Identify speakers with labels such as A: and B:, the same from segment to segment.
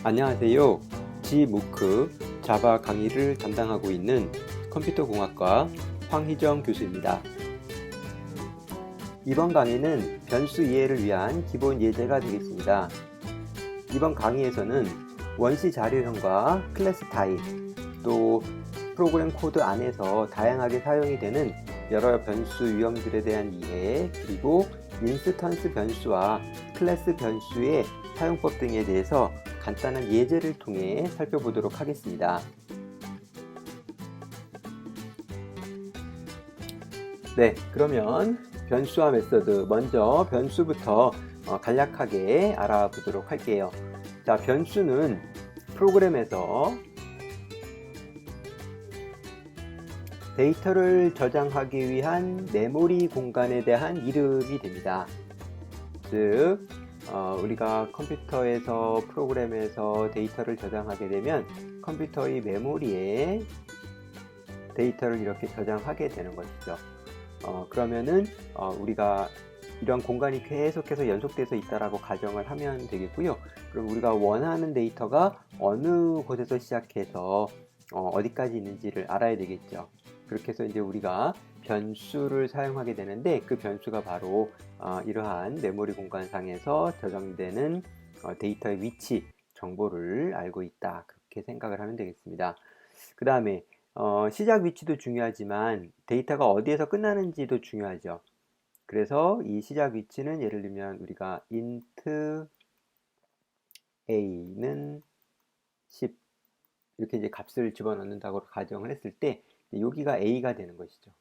A: 안녕하세요. G무크 자바 강의를 담당하고 있는 컴퓨터공학과 황희정 교수입니다. 이번 강의는 변수 이해를 위한 기본 예제가 되겠습니다. 이번 강의에서는 원시 자료형과 클래스 타입, 또 프로그램 코드 안에서 다양하게 사용이 되는 여러 변수 유형들에 대한 이해, 그리고 인스턴스 변수와 클래스 변수의 사용법 등에 대해서 간단한 예제를 통해 살펴보도록 하겠습니다. 네, 그러면 변수와 메서드, 먼저 변수부터 간략하게 알아보도록 할게요. 자, 변수는 프로그램에서 데이터를 저장하기 위한 메모리 공간에 대한 이름이 됩니다. 즉, 우리가 컴퓨터에서 프로그램에서 데이터를 저장하게 되면 컴퓨터의 메모리에 데이터를 이렇게 저장하게 되는 것이죠. 그러면은 우리가 이런 공간이 계속해서 연속돼서 있다라고 가정을 하면 되겠고요. 그럼 우리가 원하는 데이터가 어느 곳에서 시작해서 어디까지 있는지를 알아야 되겠죠. 그렇게 해서 이제 우리가 변수를 사용하게 되는데, 그 변수가 바로 이러한 메모리 공간상에서 저장되는 데이터의 위치 정보를 알고 있다, 그렇게 생각을 하면 되겠습니다. 그 다음에 시작 위치도 중요하지만 데이터가 어디에서 끝나는지도 중요하죠. 그래서 이 시작 위치는 예를 들면 우리가 int a는 10 이렇게 이제 값을 집어넣는다고 가정을 했을 때 여기가 a가 되는 것이죠.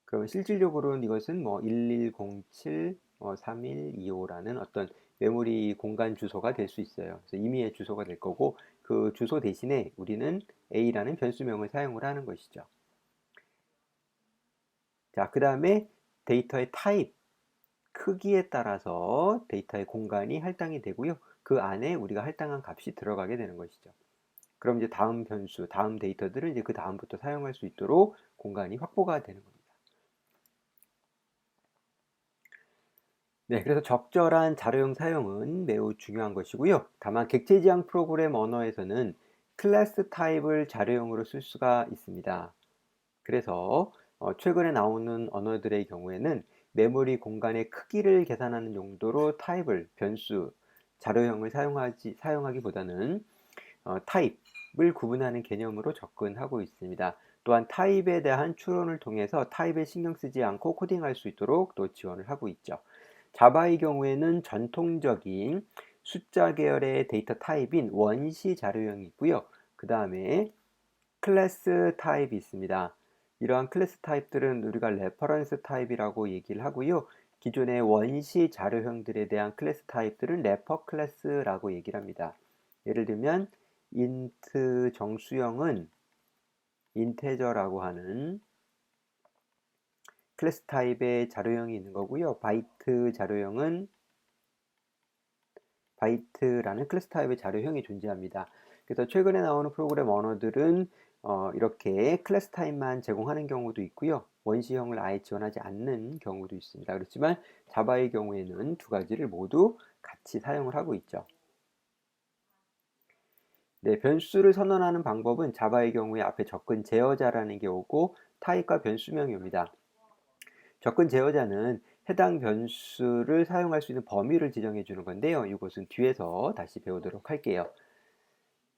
A: 그러면 실질적으로는 이것은 뭐 1107 3125라는 어떤 메모리 공간 주소가 될 수 있어요. 그래서 임의의 주소가 될 거고, 그 주소 대신에 우리는 a라는 변수명을 사용을 하는 것이죠. 자, 그 다음에 데이터의 타입, 크기에 따라서 데이터의 공간이 할당이 되고요. 그 안에 우리가 할당한 값이 들어가게 되는 것이죠. 그럼 이제 다음 변수, 다음 데이터들을 이제 그 다음부터 사용할 수 있도록 공간이 확보가 되는 겁니다. 네, 그래서 적절한 자료형 사용은 매우 중요한 것이고요. 다만 객체지향 프로그램 언어에서는 클래스 타입을 자료형으로 쓸 수가 있습니다. 그래서 최근에 나오는 언어들의 경우에는 메모리 공간의 크기를 계산하는 용도로 타입을, 변수, 자료형을 사용하기보다는 타입을 구분하는 개념으로 접근하고 있습니다. 또한 타입에 대한 추론을 통해서 타입에 신경 쓰지 않고 코딩할 수 있도록 또 지원을 하고 있죠. 자바의 경우에는 전통적인 숫자 계열의 데이터 타입인 원시 자료형이 있고요. 그 다음에 클래스 타입이 있습니다. 이러한 클래스 타입들은 우리가 레퍼런스 타입이라고 얘기를 하고요. 기존의 원시 자료형들에 대한 클래스 타입들은 레퍼 클래스라고 얘기를 합니다. 예를 들면 int 정수형은 인테저라고 하는 클래스 타입의 자료형이 있는 거고요. 바이트 자료형은 바이트라는 클래스 타입의 자료형이 존재합니다. 그래서 최근에 나오는 프로그램 언어들은 이렇게 클래스 타입만 제공하는 경우도 있고요. 원시형을 아예 지원하지 않는 경우도 있습니다. 그렇지만 자바의 경우에는 두 가지를 모두 같이 사용을 하고 있죠. 네, 변수를 선언하는 방법은 자바의 경우에 앞에 접근 제어자라는 게 오고 타입과 변수명이 옵니다. 접근 제어자는 해당 변수를 사용할 수 있는 범위를 지정해 주는 건데요. 이것은 뒤에서 다시 배우도록 할게요.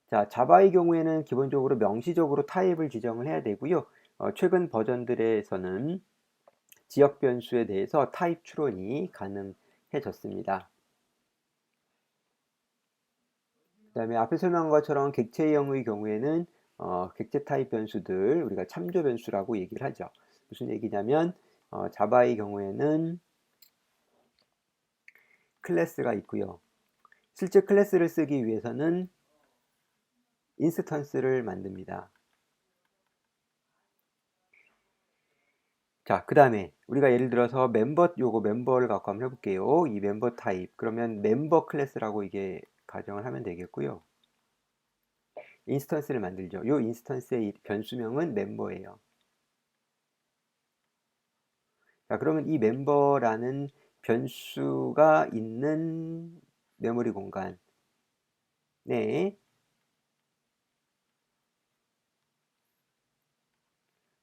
A: 자, 자바의 경우에는 기본적으로 명시적으로 타입을 지정을 해야 되고요. 최근 버전들에서는 지역 변수에 대해서 타입 추론이 가능해졌습니다. 그 다음에 앞에 설명한 것처럼 객체형의 경우에는 객체 타입 변수들, 우리가 참조 변수라고 얘기를 하죠. 무슨 얘기냐면 자바의 경우에는 클래스가 있고요. 실제 클래스를 쓰기 위해서는 인스턴스를 만듭니다. 자, 그 다음에 우리가 예를 들어서 멤버를 갖고 한번 해볼게요. 이 멤버 타입, 그러면 멤버 클래스라고 이게 가정을 하면 되겠고요. 인스턴스를 만들죠. 이 인스턴스의 변수명은 멤버예요. 자, 그러면 이 멤버라는 변수가 있는 메모리 공간, 네.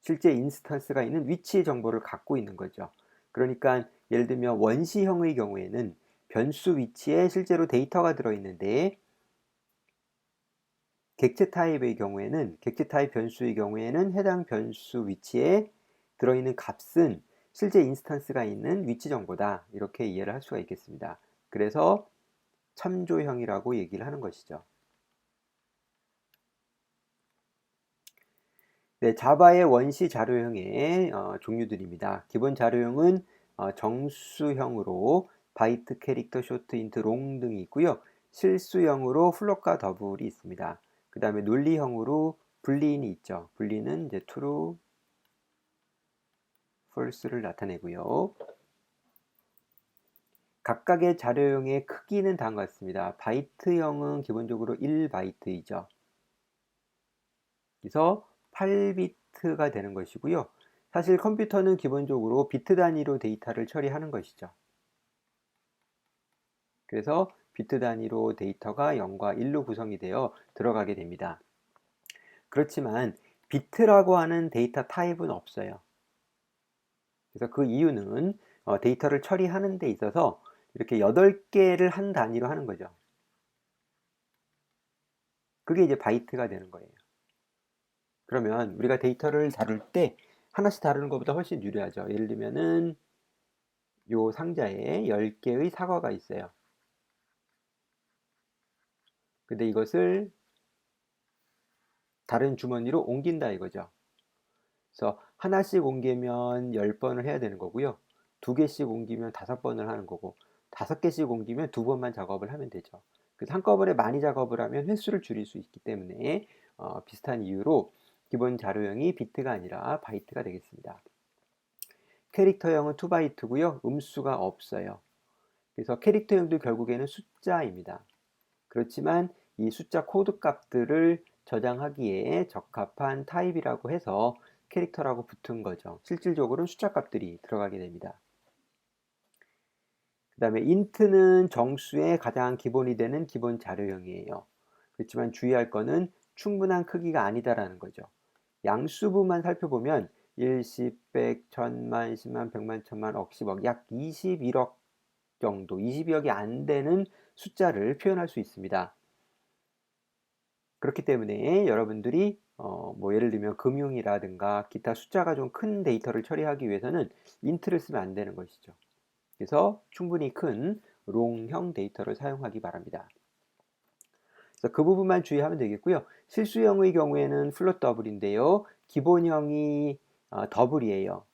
A: 실제 인스턴스가 있는 위치 정보를 갖고 있는 거죠. 그러니까 예를 들면 원시형의 경우에는 변수 위치에 실제로 데이터가 들어있는데 객체 타입의 경우에는 객체 타입 변수의 경우에는 해당 변수 위치에 들어있는 값은 실제 인스턴스가 있는 위치 정보다 이렇게 이해를 할 수가 있겠습니다. 그래서 참조형이라고 얘기를 하는 것이죠. 네, 자바의 원시 자료형의 종류들입니다. 기본 자료형은 정수형으로 바이트, 캐릭터, 쇼트, 인트, 롱 등이 있고요. 실수형으로 플롯과 더블이 있습니다. 그 다음에 논리형으로 불리인이 있죠. 불리는 이제 true, false를 나타내고요. 각각의 자료형의 크기는 다음과 같습니다. 바이트형은 기본적으로 1바이트이죠. 그래서 8비트가 되는 것이고요. 사실 컴퓨터는 기본적으로 비트 단위로 데이터를 처리하는 것이죠. 그래서 비트 단위로 데이터가 0과 1로 구성이 되어 들어가게 됩니다. 그렇지만 비트라고 하는 데이터 타입은 없어요. 그래서 그 이유는 데이터를 처리하는 데 있어서 이렇게 8개를 한 단위로 하는 거죠. 그게 이제 바이트가 되는 거예요. 그러면 우리가 데이터를 다룰 때 하나씩 다루는 것보다 훨씬 유리하죠. 예를 들면은 요 상자에 10개의 사과가 있어요. 근데 이것을 다른 주머니로 옮긴다 이거죠. 그래서 하나씩 옮기면 10번을 해야 되는 거고요. 2개씩 옮기면 5번을 하는 거고 5개씩 옮기면 2번만 작업을 하면 되죠. 그래서 한꺼번에 많이 작업을 하면 횟수를 줄일 수 있기 때문에 비슷한 이유로 기본 자료형이 비트가 아니라 바이트가 되겠습니다. 캐릭터형은 2바이트고요. 음수가 없어요. 그래서 캐릭터형도 결국에는 숫자입니다. 그렇지만 이 숫자 코드 값들을 저장하기에 적합한 타입이라고 해서 캐릭터라고 붙은 거죠. 실질적으로는 숫자 값들이 들어가게 됩니다. 그 다음에 int는 정수의 가장 기본이 되는 기본 자료형이에요. 그렇지만 주의할 거는 충분한 크기가 아니다라는 거죠. 양수부만 살펴보면 1, 10, 100, 1000만, 10만, 100만, 1000만, 억, 10억, 약 21억 정도, 22억이 안 되는 숫자를 표현할 수 있습니다. 그렇기 때문에 여러분들이 뭐 예를 들면 금융이라든가 기타 숫자가 좀 큰 데이터를 처리하기 위해서는 인트를 쓰면 안 되는 것이죠. 그래서 충분히 큰 롱형 데이터를 사용하기 바랍니다. 그래서 그 부분만 주의하면 되겠고요. 실수형의 경우에는 플롯 더블인데요. 기본형이 더블이에요.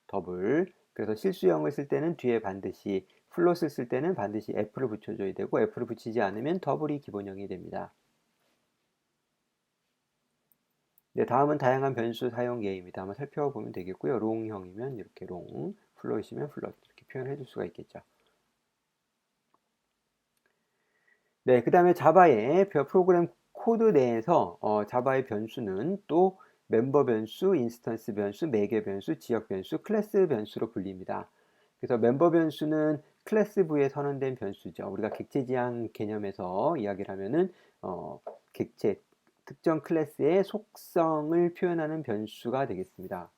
A: 더블. 그래서 실수형을 쓸 때는 뒤에 반드시 플롯을 쓸 때는 반드시 F를 붙여줘야 되고 F를 붙이지 않으면 더블이 기본형이 됩니다. 네, 다음은 다양한 변수 사용 예입니다. 한번 살펴보면 되겠고요. 롱형이면 이렇게 롱, 플롯이면 플롯 이렇게 표현해 줄 수가 있겠죠. 네, 그 다음에 자바의 프로그램 코드 내에서 자바의 변수는 또 멤버 변수, 인스턴스 변수, 매개 변수, 지역 변수, 클래스 변수로 불립니다. 그래서 멤버 변수는 클래스부에 선언된 변수죠. 우리가 객체 지향 개념에서 이야기를 하면은 객체 특정 클래스의 속성을 표현하는 변수가 되겠습니다.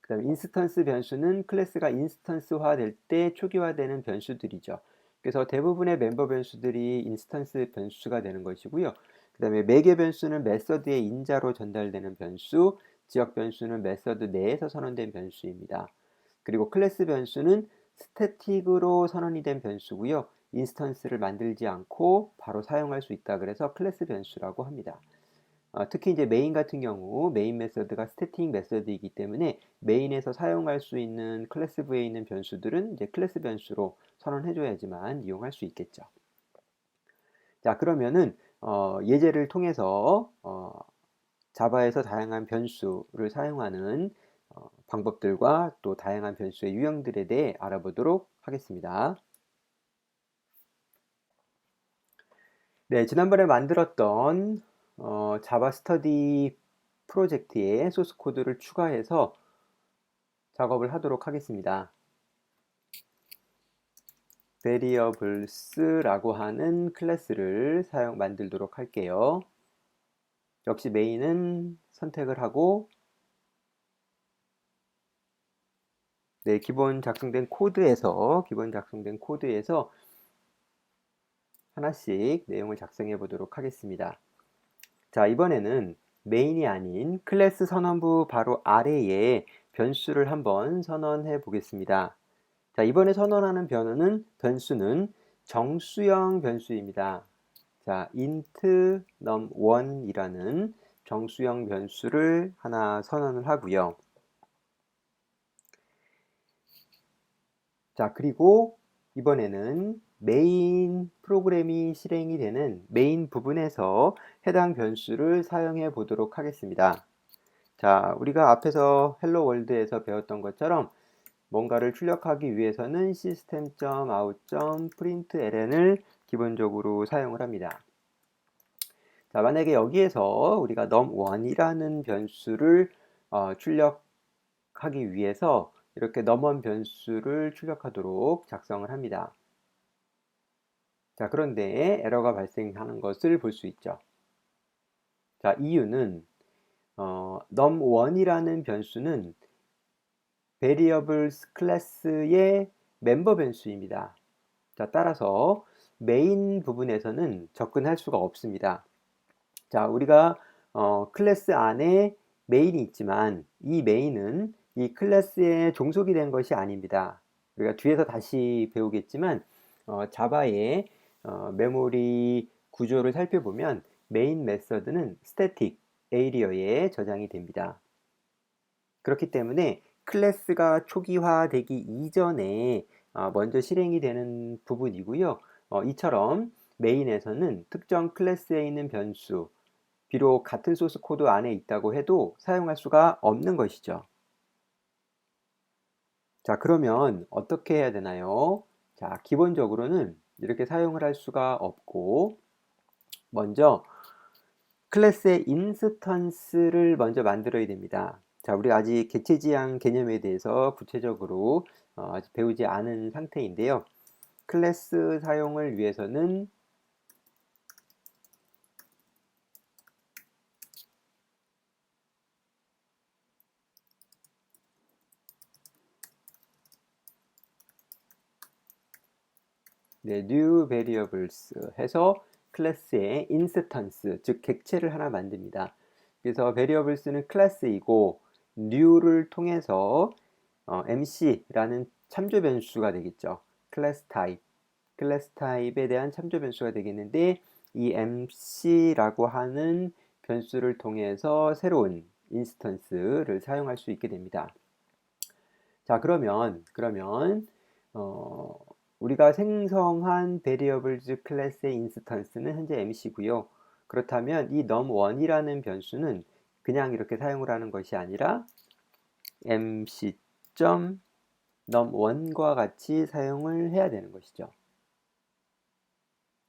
A: 그 다음에 인스턴스 변수는 클래스가 인스턴스화 될 때 초기화되는 변수들이죠. 그래서 대부분의 멤버 변수들이 인스턴스 변수가 되는 것이고요. 그 다음에 매개 변수는 메서드의 인자로 전달되는 변수, 지역 변수는 메서드 내에서 선언된 변수입니다. 그리고 클래스 변수는 스태틱으로 선언이 된 변수고요. 인스턴스를 만들지 않고 바로 사용할 수 있다. 그래서 클래스 변수라고 합니다. 특히 이제 메인 같은 경우 메인 메서드가 스태틱 메서드이기 때문에 메인에서 사용할 수 있는 클래스부에 있는 변수들은 이제 클래스 변수로 선언해줘야지만 이용할 수 있겠죠. 자, 그러면은 예제를 통해서 자바에서 다양한 변수를 사용하는 방법들과 또 다양한 변수의 유형들에 대해 알아보도록 하겠습니다. 네, 지난번에 만들었던 자바 스터디 프로젝트에 소스 코드를 추가해서 작업을 하도록 하겠습니다. variables라고 하는 클래스를 만들도록 할게요. 역시 메인은 선택을 하고, 네, 기본 작성된 코드에서 하나씩 내용을 작성해 보도록 하겠습니다. 자, 이번에는 메인이 아닌 클래스 선언부 바로 아래에 변수를 한번 선언해 보겠습니다. 자, 이번에 선언하는 변수는 정수형 변수입니다. 자, int num1이라는 정수형 변수를 하나 선언을 하고요. 자, 그리고 이번에는 메인 프로그램이 실행이 되는 메인 부분에서 해당 변수를 사용해 보도록 하겠습니다. 자, 우리가 앞에서 헬로 월드에서 배웠던 것처럼 뭔가를 출력하기 위해서는 system.out.println을 기본적으로 사용을 합니다. 자, 만약에 여기에서 우리가 num1이라는 변수를 출력하기 위해서 이렇게 num1 변수를 출력하도록 작성을 합니다. 자, 그런데 에러가 발생하는 것을 볼 수 있죠. 자, 이유는 num1이라는 변수는 variables 클래스의 멤버 변수입니다. 자, 따라서 메인 부분에서는 접근할 수가 없습니다. 자, 우리가 클래스 안에 메인이 있지만 이 메인은 이 클래스에 종속이 된 것이 아닙니다. 우리가 뒤에서 다시 배우겠지만 자바의 메모리 구조를 살펴보면 메인 메서드는 스태틱 에리어에 저장이 됩니다. 그렇기 때문에 클래스가 초기화되기 이전에 먼저 실행이 되는 부분이고요. 이처럼 메인에서는 특정 클래스에 있는 변수, 비록 같은 소스 코드 안에 있다고 해도 사용할 수가 없는 것이죠. 자, 그러면 어떻게 해야 되나요? 자, 기본적으로는 이렇게 사용을 할 수가 없고, 먼저 클래스의 인스턴스를 먼저 만들어야 됩니다. 자, 우리가 아직 객체지향 개념에 대해서 구체적으로 아직 배우지 않은 상태인데요. 클래스 사용을 위해서는 네, new variables 해서 클래스의 인스턴스, 즉 객체를 하나 만듭니다. 그래서 variables는 클래스이고 new를 통해서 mc라는 참조 변수가 되겠죠. 클래스 타입에 대한 참조 변수가 되겠는데 이 mc라고 하는 변수를 통해서 새로운 인스턴스를 사용할 수 있게 됩니다. 자, 그러면 우리가 생성한 variables 클래스의 인스턴스는 현재 mc고요. 그렇다면 이 num1이라는 변수는 그냥 이렇게 사용을 하는 것이 아니라 mc.num1과 같이 사용을 해야 되는 것이죠.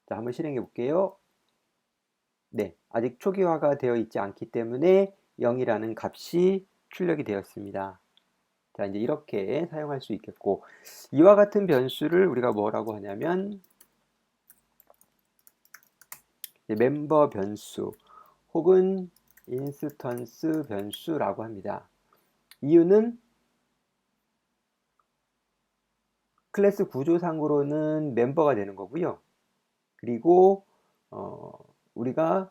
A: 자, 한번 실행해 볼게요. 네, 아직 초기화가 되어 있지 않기 때문에 0이라는 값이 출력이 되었습니다. 자, 이제 이렇게 사용할 수 있겠고, 이와 같은 변수를 우리가 뭐라고 하냐면 멤버 변수 혹은 인스턴스 변수라고 합니다. 이유는 클래스 구조상으로는 멤버가 되는 거고요. 그리고 우리가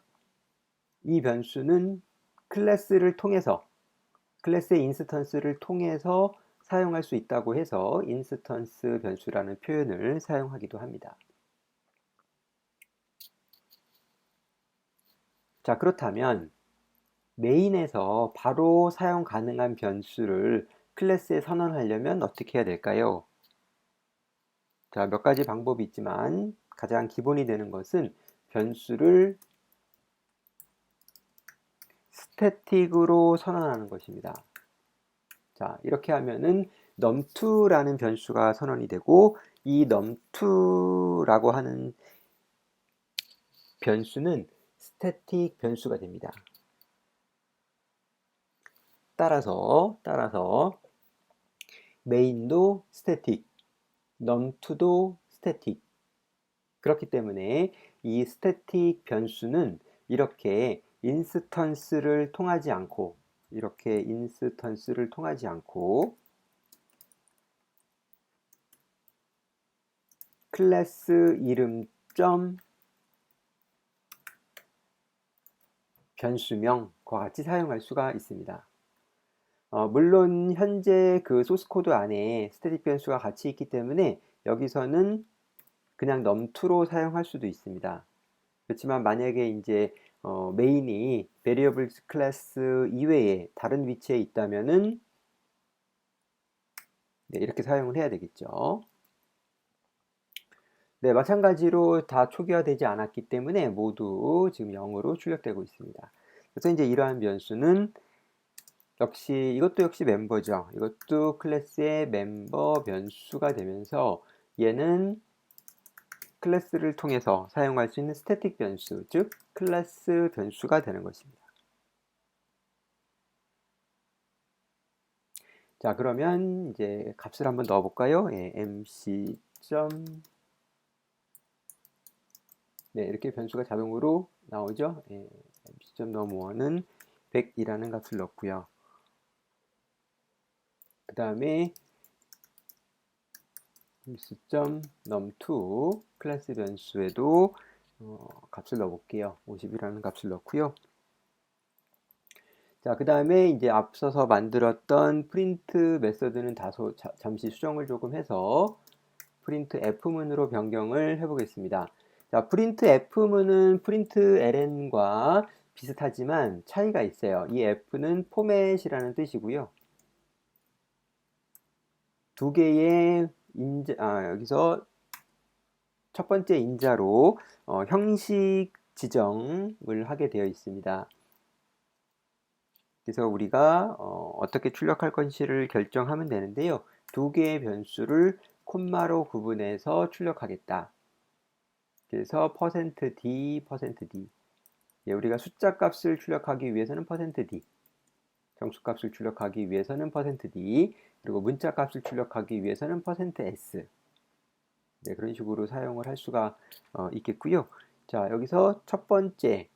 A: 이 변수는 클래스의 인스턴스를 통해서 사용할 수 있다고 해서 인스턴스 변수라는 표현을 사용하기도 합니다. 자, 그렇다면 메인에서 바로 사용 가능한 변수를 클래스에 선언하려면 어떻게 해야 될까요? 자, 몇 가지 방법이 있지만 가장 기본이 되는 것은 변수를 스태틱으로 선언하는 것입니다. 자, 이렇게 하면은 num2라는 변수가 선언이 되고 이 num2라고 하는 변수는 스태틱 변수가 됩니다. 따라서 메인도 스태틱, num2도 static. 그렇기 때문에 이 static 변수는 이렇게 인스턴스를 통하지 않고 클래스 이름 점 변수명과 같이 사용할 수가 있습니다. 물론 현재 그 소스 코드 안에 스태틱 변수가 같이 있기 때문에 여기서는 그냥 num2로 사용할 수도 있습니다. 그렇지만 만약에 이제 메인이 variables 클래스 이외에 다른 위치에 있다면은 네, 이렇게 사용을 해야 되겠죠. 네, 마찬가지로 다 초기화되지 않았기 때문에 모두 지금 0으로 출력되고 있습니다. 그래서 이제 이러한 변수는 이것도 역시 멤버죠. 이것도 클래스의 멤버 변수가 되면서 얘는 클래스를 통해서 사용할 수 있는 스태틱 변수, 즉 클래스 변수가 되는 것입니다. 자, 그러면 이제 값을 한번 넣어 볼까요? 예, mc. 네, 이렇게 변수가 자동으로 나오죠. 예, mc.num1은 100이라는 값을 넣고요. 그 다음에 mc.num2 클래스 변수에도 값을 넣어볼게요. 50이라는 값을 넣고요. 자, 그 다음에 이제 앞서서 만들었던 프린트 메서드는 잠시 수정을 조금 해서 프린트 f문으로 변경을 해보겠습니다. 자, 프린트 f문은 프린트 ln과 비슷하지만 차이가 있어요. 이 f는 포맷이라는 뜻이고요. 두 개의 여기서 첫 번째 인자로 형식 지정을 하게 되어 있습니다. 그래서 우리가 어떻게 출력할 건지를 결정하면 되는데요. 두 개의 변수를 콤마로 구분해서 출력하겠다. 그래서 %d, %d. 예, 우리가 숫자 값을 출력하기 위해서는 %d, 정수값을 출력하기 위해서는 %d, 그리고 문자 값을 출력하기 위해서는 %s. 네, 그런 식으로 사용을 할 수가 있겠고요. 자, 여기서 첫 번째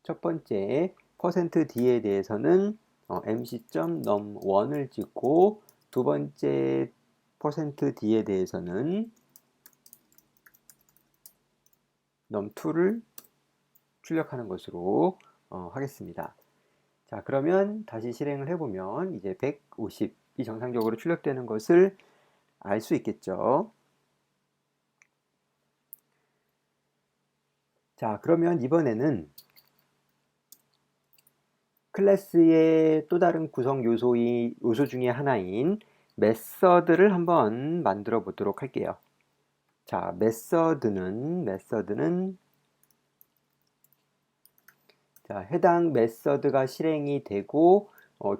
A: %d에 대해서는 mc.num1을 찍고 두 번째 %d에 대해서는 num2를 출력하는 것으로 하겠습니다. 자, 그러면 다시 실행을 해보면 이제 150이 정상적으로 출력되는 것을 알 수 있겠죠. 자, 그러면 이번에는 클래스의 또 다른 구성 요소 중에 하나인 메서드를 한번 만들어 보도록 할게요. 자, 메서드는 자, 해당 메서드가 실행이 되고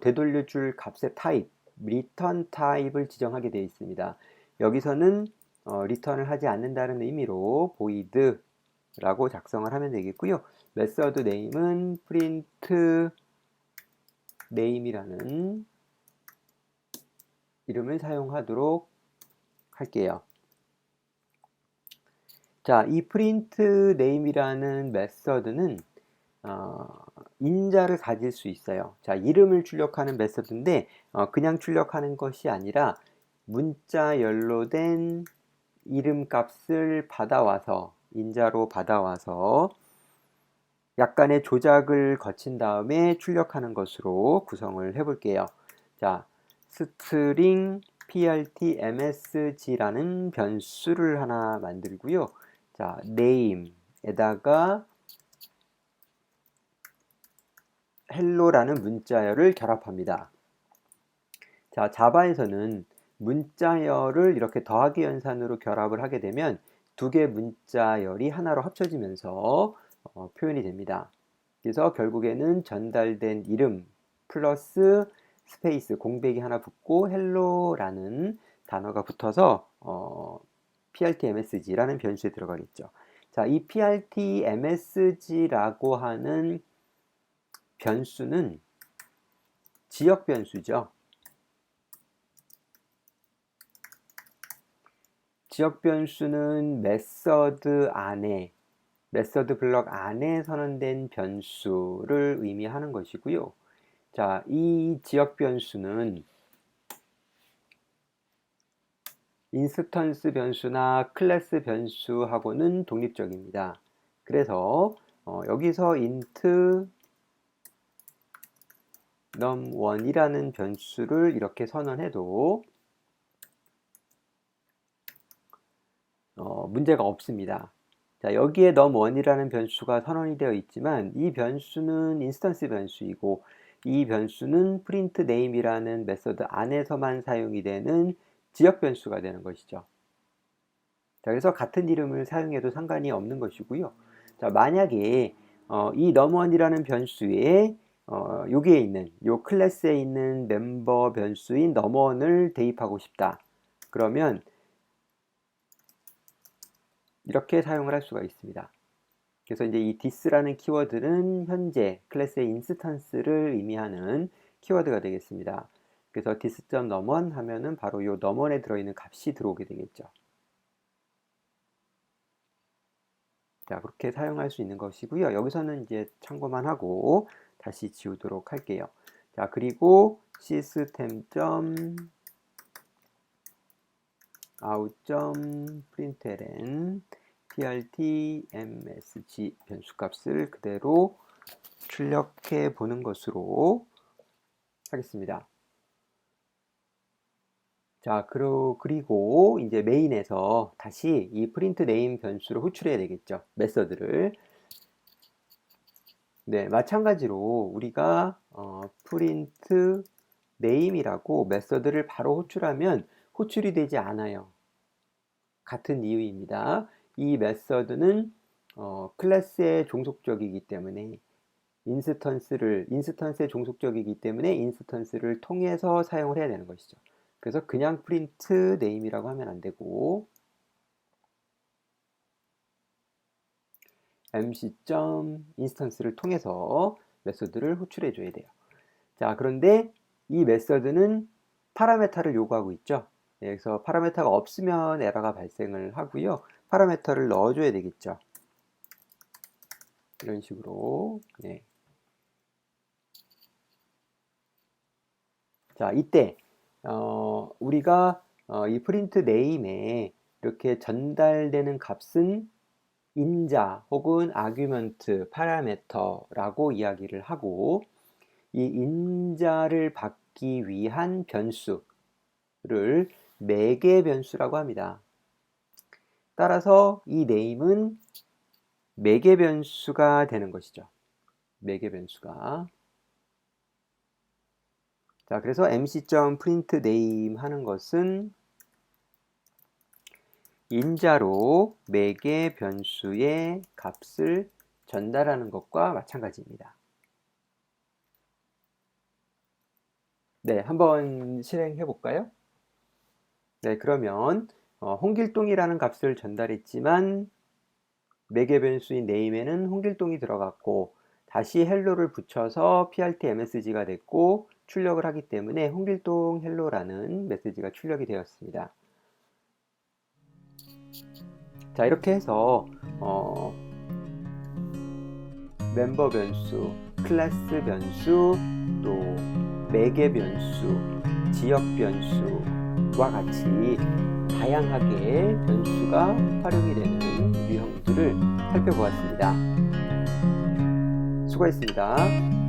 A: 되돌려줄 값의 타입, return 타입을 지정하게 되어 있습니다. 여기서는 리턴을 하지 않는다는 의미로 void라고 작성을 하면 되겠고요. 메서드 네임은 print name이라는 이름을 사용하도록 할게요. 자, 이 print name이라는 메서드는 인자를 가질 수 있어요. 자, 이름을 출력하는 메서드인데 그냥 출력하는 것이 아니라 문자열로 된 이름 값을 인자로 받아와서 약간의 조작을 거친 다음에 출력하는 것으로 구성을 해볼게요. 자, string prtmsg라는 변수를 하나 만들고요. 자, name에다가 hello라는 문자열을 결합합니다. 자, 자바에서는 문자열을 이렇게 더하기 연산으로 결합을 하게 되면 두 개의 문자열이 하나로 합쳐지면서 표현이 됩니다. 그래서 결국에는 전달된 이름 플러스 스페이스 공백이 하나 붙고 hello라는 단어가 붙어서 prtmsg라는 변수에 들어가겠죠. 자, 이 prtmsg라고 하는 변수는 지역 변수죠. 지역 변수는 메서드 안에, 메서드 블럭 안에 선언된 변수를 의미하는 것이고요. 자, 이 지역 변수는 인스턴스 변수나 클래스 변수하고는 독립적입니다. 그래서 여기서 int num1이라는 변수를 이렇게 선언해도 문제가 없습니다. 자, 여기에 num1이라는 변수가 선언이 되어 있지만 이 변수는 인스턴스 변수이고 이 변수는 print name이라는 메서드 안에서만 사용이 되는 지역 변수가 되는 것이죠. 자, 그래서 같은 이름을 사용해도 상관이 없는 것이고요. 자, 만약에 이 num1이라는 변수에 여기에 있는 요 클래스에 있는 멤버 변수인 num1을 대입하고 싶다. 그러면 이렇게 사용을 할 수가 있습니다. 그래서 이제 이 this라는 키워드는 현재 클래스의 인스턴스를 의미하는 키워드가 되겠습니다. 그래서 this.num1 하면은 바로 이 num1에 들어있는 값이 들어오게 되겠죠. 자, 그렇게 사용할 수 있는 것이고요. 여기서는 이제 참고만 하고 다시 지우도록 할게요. 자, 그리고 system.out.println prtmsg 변수값을 그대로 출력해 보는 것으로 하겠습니다. 자, 그리고 이제 메인에서 다시 이 print name 변수를 호출해야 되겠죠. 메서드를. 네, 마찬가지로 우리가 print name이라고 메서드를 바로 호출하면 호출이 되지 않아요. 같은 이유입니다. 이 메서드는 클래스에 종속적이기 때문에 인스턴스에 종속적이기 때문에 인스턴스를 통해서 사용을 해야 되는 것이죠. 그래서 그냥 print name이라고 하면 안 되고 mc.instance를 통해서 메서드를 호출해 줘야 돼요. 자, 그런데 이 메서드는 파라메타를 요구하고 있죠. 네, 그래서 파라메타가 없으면 에러가 발생을 하고요. 파라메타를 넣어줘야 되겠죠. 이런 식으로. 네. 자, 이때 우리가 이 print name에 이렇게 전달되는 값은 인자 혹은 아규먼트, 파라메터라고 이야기를 하고 이 인자를 받기 위한 변수를 매개 변수라고 합니다. 따라서 이 name은 매개 변수가 되는 것이죠. 매개 변수가. 자, 그래서 mc.printName 하는 것은 인자로 매개 변수의 값을 전달하는 것과 마찬가지입니다. 네, 한번 실행해 볼까요? 네, 그러면 홍길동이라는 값을 전달했지만 매개 변수인 name에는 홍길동이 들어갔고 다시 헬로를 붙여서 prtmsg가 됐고 출력을 하기 때문에 홍길동 헬로라는 메시지가 출력이 되었습니다. 자, 이렇게 해서 멤버 변수, 클래스 변수, 또 매개 변수, 지역 변수와 같이 다양하게 변수가 활용이 되는 유형들을 살펴보았습니다. 수고했습니다.